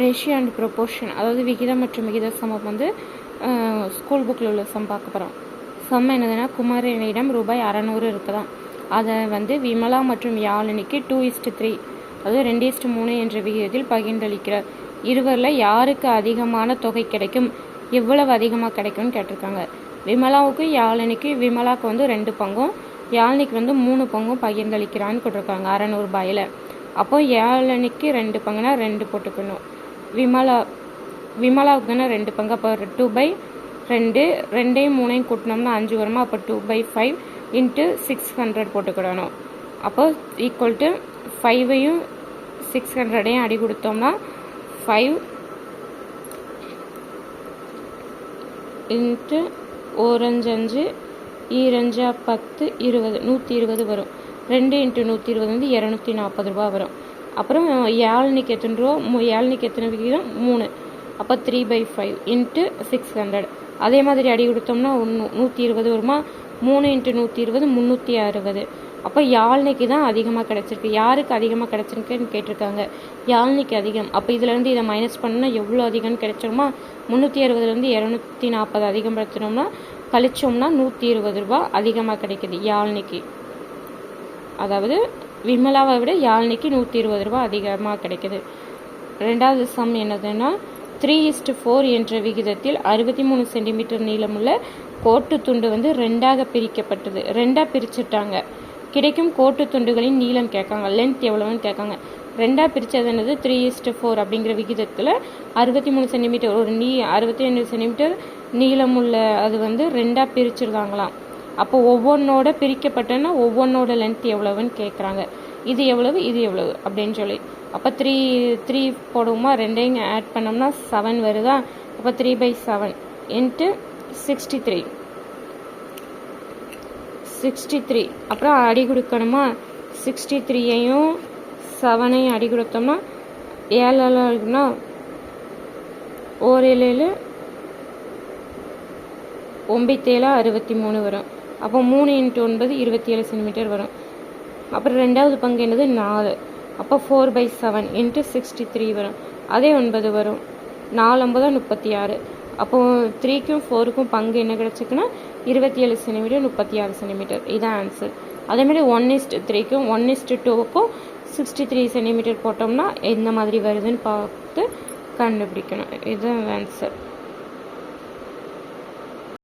Ratio and proportion, அதாவது விகிதம் மற்றும் விகித சமம் வந்து ஸ்கூல் புக்கில் உள்ள சம் பார்க்க போகிறோம். சம் என்னதுன்னா, குமாரனிடம் ரூபாய் 600 இருக்குதான். அதை வந்து விமலா மற்றும் யாழினிக்கு 2:3, அதாவது 2:3 என்ற விகிதத்தில் பகிர்ந்தளிக்கிறார். இருவரில் யாருக்கு அதிகமான தொகை கிடைக்கும், எவ்வளவு அதிகமாக கிடைக்கும்னு கேட்டிருக்காங்க. விமலாவுக்கு யாழினிக்கு, விமலாவுக்கு வந்து 2 பங்கும் யாழினிக்கு வந்து 3 பங்கும் பகிர்ந்தளிக்கிறான்னு கொடுத்துருக்காங்க 600 ரூபாயில். அப்போ யாழினிக்கு 2 பங்குனா 2 போட்டுக்கணும். விமலாவுக்கு தானே 2 பங்கு, அப்போ 2/2, 2ஐயும் 3ஐயும் கூட்டினோம்னா 5 வருமா, அப்போ 2/5 × 600 போட்டுக்கிடணும். அப்போ ஈக்குவல் டு 5ஐயும் 600ஐயும் அடி கொடுத்தோம்னா 5 × 1 5 2 10 20 120 வரும். 2 × 120 வந்து 240 ரூபா வரும். அப்புறம் யாழினிக்கு எத்தனை ரூபா, யாழினிக்கு எத்தனை விகிதம் 3, அப்போ 3/5 × 600. அதே மாதிரி அடி கொடுத்தோம்னா 120 வருமா, 3 × 120 360. அப்போ யாழ்னிக்கு தான் அதிகமாக கிடச்சிருக்கு. யாருக்கு அதிகமாக கிடச்சிருக்குன்னு கேட்டிருக்காங்க, யாழ்னிக்கு அதிகம். அப்போ இதுலேருந்து இதை மைனஸ் பண்ணால் எவ்வளோ அதிகம்னு கிடைச்சோமா, 360லேருந்து 240 அதிகப்படுத்தினோம்னா கழிச்சோம்னா 120 ரூபா அதிகமாக கிடைக்குது யாழ்னிக்கு. அதாவது விமலாவை விட யாழ்னிக்கு 120 ரூபா அதிகமாக கிடைக்குது. ரெண்டாவது சம் என்னதுன்னா, 3:4 என்ற விகிதத்தில் 63 சென்டிமீட்டர் நீளமுள்ள கோட்டு துண்டு வந்து 2ஆக பிரிக்கப்பட்டது. 2ஆக பிரிச்சுட்டாங்க. கிடைக்கும் கோட்டு துண்டுகளின் நீளம் கேட்காங்க, லென்த் எவ்வளோன்னு கேட்காங்க. 2ஆக பிரித்தது என்னது, 3:4 அப்படிங்கிற விகிதத்தில் 63 சென்டிமீட்டர், ஒரு 62 சென்டிமீட்டர் நீளமுள்ள அது வந்து 2ஆக பிரிச்சுருக்காங்களாம். அப்போ ஒவ்வொன்றோட பிரிக்கப்பட்டன்னா ஒவ்வொன்றோட லென்த் எவ்வளவுன்னு கேட்குறாங்க. இது எவ்வளவு, இது எவ்வளவு அப்படின்னு சொல்லி. அப்போ 3 போடுவோமா, 2ஐயும் ஆட் பண்ணோம்னா 7 வருதா. அப்போ 3/7 × 63. அப்புறம் அடி கொடுக்கணுமா, 63ஐயும் 7ஐயும் அடி கொடுத்தோம்னா 7 இருக்குன்னா 1 7 9 7 63 வரும். அப்போ 3 × 9 27 சென்டிமீட்டர் வரும். அப்புறம் ரெண்டாவது பங்கு என்னது 4, அப்போ 4/7 × 63 வரும். அதே 9 வரும். 4 9 36. அப்போது 3க்கும் 4க்கும் பங்கு என்ன கிடச்சிக்குன்னா 27 சென்டிமீட்டர் 36 சென்டிமீட்டர். இதுதான் ஆன்சர். அதேமாதிரி 1:3க்கும் 1:2க்கும் 63 சென்டிமீட்டர் போட்டோம்னா எந்த மாதிரி வருதுன்னு பார்த்து கண்டுபிடிக்கணும். இதுதான் ஆன்சர்.